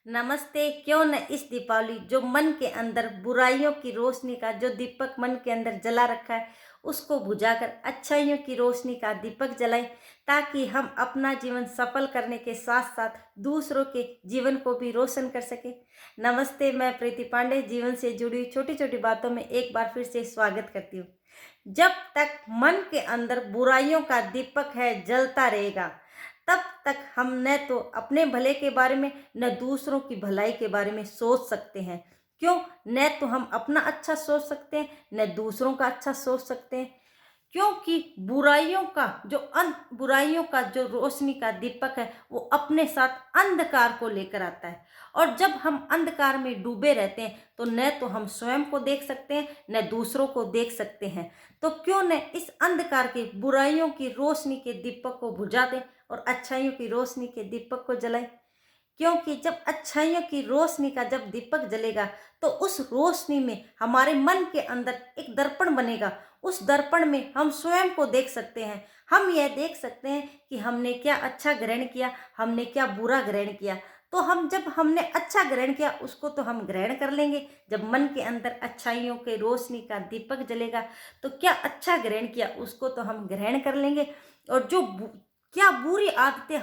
नमस्ते। क्यों न इस दीपावली जो मन के अंदर बुराइयों की रोशनी का जो दीपक मन के अंदर जला रखा है उसको बुझाकर अच्छाइयों की रोशनी का दीपक जलाएं, ताकि हम अपना जीवन सफल करने के साथ साथ दूसरों के जीवन को भी रोशन कर सके। नमस्ते, मैं प्रीति पांडे जीवन से जुड़ी हुई छोटी छोटी बातों में एक बार फिर से स्वागत करती हूँ। जब तक मन के अंदर बुराइयों का दीपक है जलता रहेगा, तब तक हम न तो अपने भले के बारे में न दूसरों की भलाई के बारे में सोच सकते हैं। क्यों? न तो हम अपना अच्छा सोच सकते हैं, न दूसरों का अच्छा सोच सकते हैं। क्योंकि बुराइयों का जो रोशनी का दीपक है वो अपने साथ अंधकार को लेकर आता है। और जब हम अंधकार में डूबे रहते हैं तो न तो हम स्वयं को देख सकते हैं न दूसरों को देख सकते हैं। तो क्यों न इस अंधकार के बुराइयों की रोशनी के दीपक को बुझा दें और अच्छाइयों की रोशनी के दीपक को जलाएं। क्योंकि जब अच्छाइयों की रोशनी का जब दीपक जलेगा तो उस रोशनी में हमारे मन के अंदर एक दर्पण बनेगा। उस दर्पण में हम स्वयं को देख सकते हैं। हम यह देख सकते हैं कि हमने क्या अच्छा ग्रहण किया, हमने क्या बुरा ग्रहण किया। तो जब हमने अच्छा ग्रहण किया उसको तो हम ग्रहण कर लेंगे। जब मन के अंदर अच्छाइयों के रोशनी का दीपक जलेगा तो क्या अच्छा ग्रहण किया उसको तो हम ग्रहण कर लेंगे। और क्या बुरी आदतें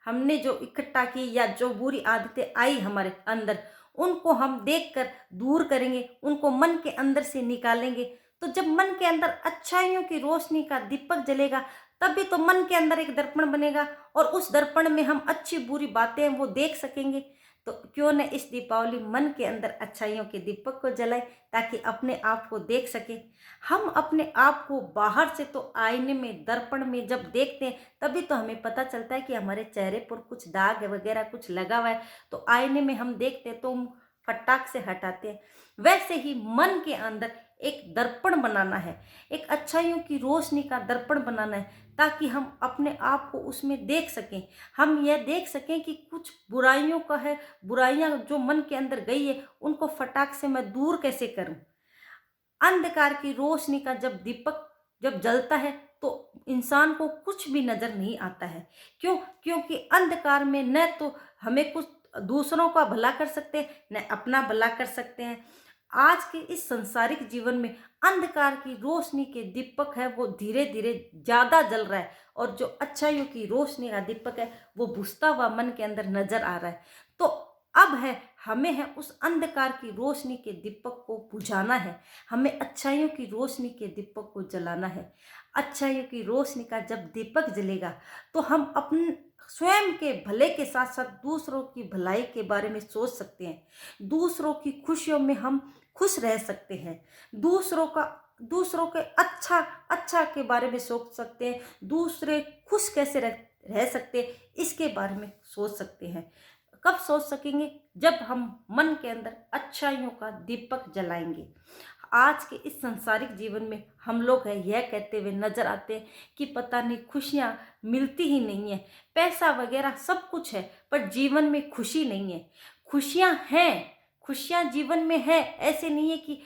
हमने जो इकट्ठा की या जो बुरी आदतें आई हमारे अंदर, उनको हम देखकर दूर करेंगे, उनको मन के अंदर से निकालेंगे। तो जब मन के अंदर अच्छाइयों की रोशनी का दीपक जलेगा तभी तो मन के अंदर एक दर्पण बनेगा और उस दर्पण में हम अच्छी बुरी बातें वो देख सकेंगे। तो क्यों न इस दीपावली मन के अंदर अच्छाइयों के दीपक को जलाए, ताकि अपने आप को देख सके। हम अपने आप को बाहर से तो आईने में दर्पण में जब देखते हैं तभी तो हमें पता चलता है कि हमारे चेहरे पर कुछ दाग वगैरह कुछ लगा हुआ है। तो आईने में हम देखते हैं तो हम फटाक से हटाते हैं। वैसे ही मन के अंदर एक दर्पण बनाना है, एक अच्छाइयों की रोशनी का दर्पण बनाना है, ताकि हम अपने आप को उसमें देख सकें। हम यह देख सकें कि कुछ बुराइयों का है, बुराइयां जो मन के अंदर गई है उनको फटाक से मैं दूर कैसे करूं। अंधकार की रोशनी का जब दीपक जब जलता है तो इंसान को कुछ भी नजर नहीं आता है। क्यों? क्योंकि अंधकार में न तो हमें कुछ दूसरों का भला कर सकते हैं न अपना भला कर सकते हैं। आज के इस संसारिक जीवन में अंधकार की रोशनी के दीपक है वो धीरे धीरे ज्यादा जल रहा है, और जो अच्छाइयों की रोशनी का दीपक है वो बुझता हुआ मन के अंदर नजर आ रहा है। तो अब हमें उस अंधकार की रोशनी के दीपक को बुझाना है। हमें अच्छाइयों की रोशनी के दीपक को जलाना है। अच्छाइयों की रोशनी का जब दीपक जलेगा तो हम अपने स्वयं के भले के साथ साथ दूसरों की भलाई के बारे में सोच सकते हैं। दूसरों की खुशियों में हम खुश रह सकते हैं। दूसरों के अच्छा अच्छा के बारे में सोच सकते हैं। दूसरे खुश कैसे रह सकते हैं इसके बारे में सोच सकते हैं। कब सोच सकेंगे? जब हम मन के अंदर अच्छाइयों का दीपक जलाएंगे। आज के इस संसारिक जीवन में हम लोग यह कहते हुए नजर आते हैं कि पता नहीं खुशियां मिलती ही नहीं है। पैसा वगैरह सब कुछ है पर जीवन में खुशी नहीं है। खुशियां हैं, खुशियां जीवन में है, ऐसे नहीं है कि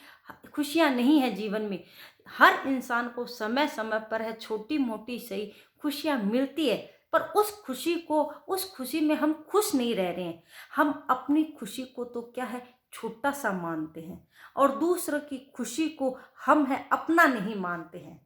खुशियां नहीं है जीवन में। हर इंसान को समय समय पर छोटी मोटी सही खुशियां मिलती है, पर उस खुशी में हम खुश नहीं रह रहे हैं। हम अपनी खुशी को तो क्या छोटा सा मानते हैं, और दूसरों की खुशी को हम अपना नहीं मानते हैं।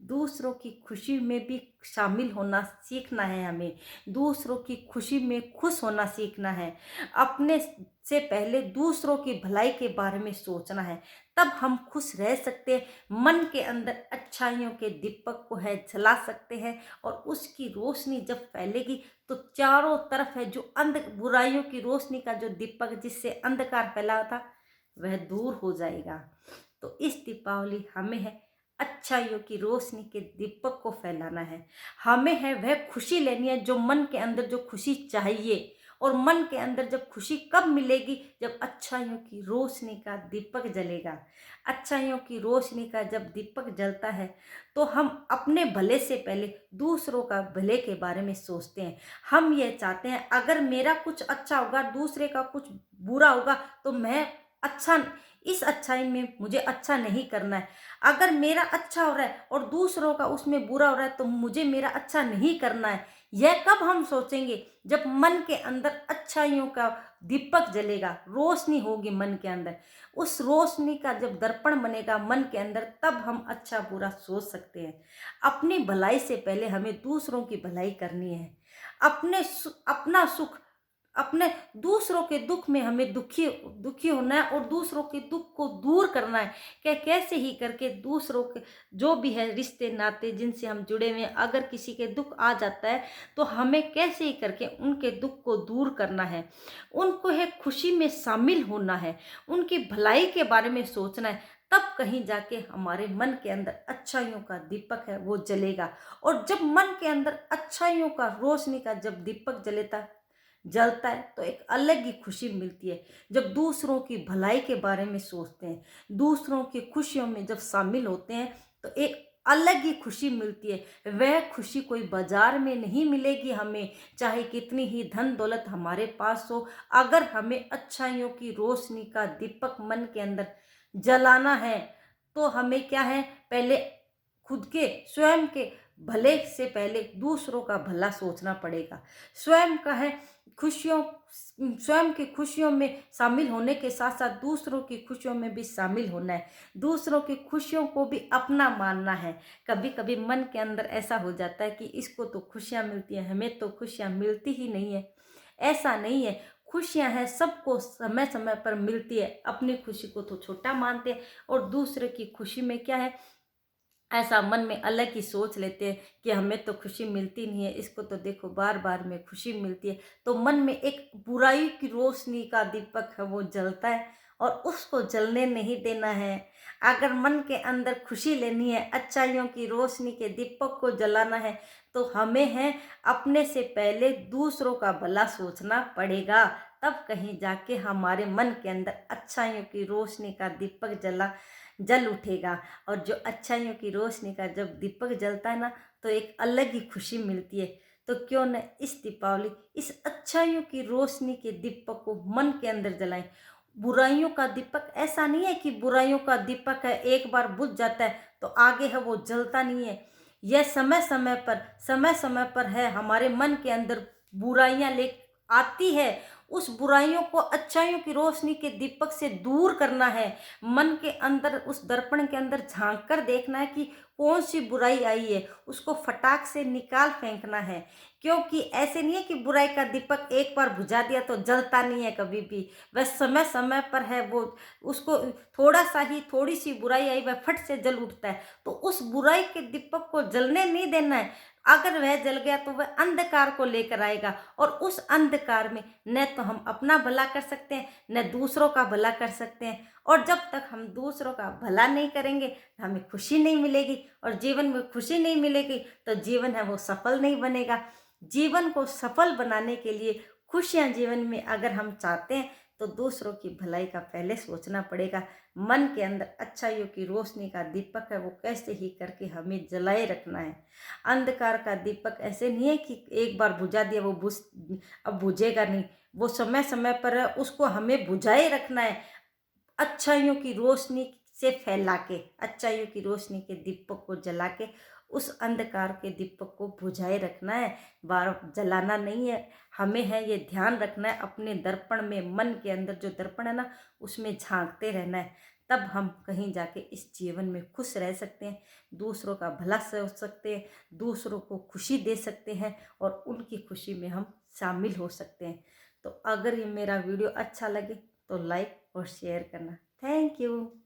दूसरों की खुशी में भी शामिल होना सीखना है हमें। दूसरों की खुशी में खुश होना सीखना है। अपने से पहले दूसरों की भलाई के बारे में सोचना है, तब हम खुश रह सकते हैं। मन के अंदर अच्छाइयों के दीपक को जला सकते हैं, और उसकी रोशनी जब फैलेगी तो चारों तरफ जो बुराइयों की रोशनी का जो दीपक जिससे अंधकार फैला था वह दूर हो जाएगा। तो इस दीपावली हमें अच्छाइयों की रोशनी के दीपक को फैलाना है। हमें वह खुशी लेनी है जो मन के अंदर जो खुशी चाहिए। और मन के अंदर जब खुशी कब मिलेगी? जब अच्छाइयों की रोशनी का दीपक जलेगा। अच्छाइयों की रोशनी का जब दीपक जलता है तो हम अपने भले से पहले दूसरों का भले के बारे में सोचते हैं। हम यह चाहते हैं अगर मेरा कुछ अच्छा होगा, दूसरे का कुछ बुरा होगा, तो मैं इस अच्छाई में मुझे अच्छा नहीं करना है। अगर मेरा अच्छा हो रहा है और दूसरों का उसमें बुरा हो रहा है तो मुझे मेरा अच्छा नहीं करना है। यह कब हम सोचेंगे? जब मन के अंदर अच्छाइयों का दीपक जलेगा, रोशनी होगी मन के अंदर। उस रोशनी का जब दर्पण बनेगा मन के अंदर, तब हम अच्छा बुरा सोच सकते हैं। अपनी भलाई से पहले हमें दूसरों की भलाई करनी है। अपना सुख, अपने दूसरों के दुख में हमें दुखी दुखी होना है और दूसरों के दुख को दूर करना है। कैसे ही करके दूसरों के जो भी है रिश्ते नाते जिनसे हम जुड़े हुए हैं, अगर किसी के दुख आ जाता है तो हमें कैसे ही करके उनके दुख को दूर करना है, उनको है खुशी में शामिल होना है, उनकी भलाई के बारे में सोचना है। तब कहीं जाके हमारे मन के अंदर अच्छाइयों का दीपक है वो जलेगा। और जब मन के अंदर अच्छाइयों का रोशनी का जब दीपक जलता है तो एक अलग ही खुशी मिलती है। जब दूसरों की भलाई के बारे में सोचते हैं, दूसरों की खुशियों में जब शामिल होते हैं, तो एक अलग ही खुशी मिलती है। वह खुशी कोई बाजार में नहीं मिलेगी हमें, चाहे कितनी ही धन दौलत हमारे पास हो। अगर हमें अच्छाइयों की रोशनी का दीपक मन के अंदर जलाना है, तो हमें क्या है, पहले खुद के स्वयं के भले से पहले दूसरों का भला सोचना पड़ेगा। स्वयं का है खुशियों स्वयं की खुशियों में शामिल होने के साथ साथ दूसरों की खुशियों में भी शामिल होना है। दूसरों की खुशियों को भी अपना मानना है। कभी कभी मन के अंदर ऐसा हो जाता है कि इसको तो खुशियाँ मिलती हैं, हमें तो खुशियाँ मिलती ही नहीं है। ऐसा नहीं है, खुशियाँ हैं सबको समय समय पर मिलती है। अपनी खुशी को तो छोटा मानते हैं और दूसरे की खुशी में क्या है, ऐसा मन में अलग ही सोच लेते हैं कि हमें तो खुशी मिलती नहीं है, इसको तो देखो बार बार में खुशी मिलती है। तो मन में एक बुराई की रोशनी का दीपक है वो जलता है और उसको जलने नहीं देना है। अगर मन के अंदर खुशी लेनी है, अच्छाइयों की रोशनी के दीपक को जलाना है, तो हमें है अपने से पहले दूसरों का भला सोचना पड़ेगा। तब कहीं जाके हमारे मन के अंदर अच्छाइयों की रोशनी का दीपक जल उठेगा। और जो अच्छाइयों की रोशनी का जब दीपक जलता है ना, तो एक अलग ही खुशी मिलती है। तो क्यों न इस दीपावली इस अच्छाइयों की रोशनी के दीपक को मन के अंदर जलाएं। बुराइयों का दीपक ऐसा नहीं है कि बुराइयों का दीपक है एक बार बुझ जाता है तो आगे है वो जलता नहीं है। यह समय समय पर है हमारे मन के अंदर बुराइयां ले आती है। उस बुराइयों को अच्छाइयों की रोशनी के दीपक से दूर करना है। मन के अंदर उस दर्पण के अंदर झांक कर देखना है कि कौन सी बुराई आई है, उसको फटाक से निकाल फेंकना है। क्योंकि ऐसे नहीं है कि बुराई का दीपक एक बार बुझा दिया तो जलता नहीं है कभी भी। वह समय समय पर है वो, उसको थोड़ी सी बुराई आई वह फट से जल उठता है। तो उस बुराई के दीपक को जलने नहीं देना है। अगर वह जल गया तो वह अंधकार को लेकर आएगा और उस अंधकार में न तो हम अपना भला कर सकते हैं न दूसरों का भला कर सकते हैं। और जब तक हम दूसरों का भला नहीं करेंगे हमें खुशी नहीं मिलेगी, और जीवन में खुशी नहीं मिलेगी तो जीवन है वो सफल नहीं बनेगा। जीवन को सफल बनाने के लिए खुशियाँ जीवन में अगर हम चाहते हैं तो दूसरों की भलाई का पहले सोचना पड़ेगा। मन के अंदर अच्छाइयों की रोशनी का दीपक है वो कैसे ही करके हमें जलाए रखना है। अंधकार का दीपक ऐसे नहीं है कि एक बार बुझा दिया वो अब बुझेगा नहीं। वो समय समय पर है, उसको हमें बुझाए रखना है। अच्छाइयों की रोशनी से फैला के, अच्छाइयों की रोशनी के दीपक को जला के उस अंधकार के दीपक को बुझाए रखना है, बार जलाना नहीं है। हमें है ये ध्यान रखना है, अपने दर्पण में मन के अंदर जो दर्पण है ना उसमें झांकते रहना है। तब हम कहीं जाके इस जीवन में खुश रह सकते हैं, दूसरों का भला सोच सकते हैं, दूसरों को खुशी दे सकते हैं और उनकी खुशी में हम शामिल हो सकते हैं। तो अगर ये मेरा वीडियो अच्छा लगे तो लाइक और शेयर करना। Thank you.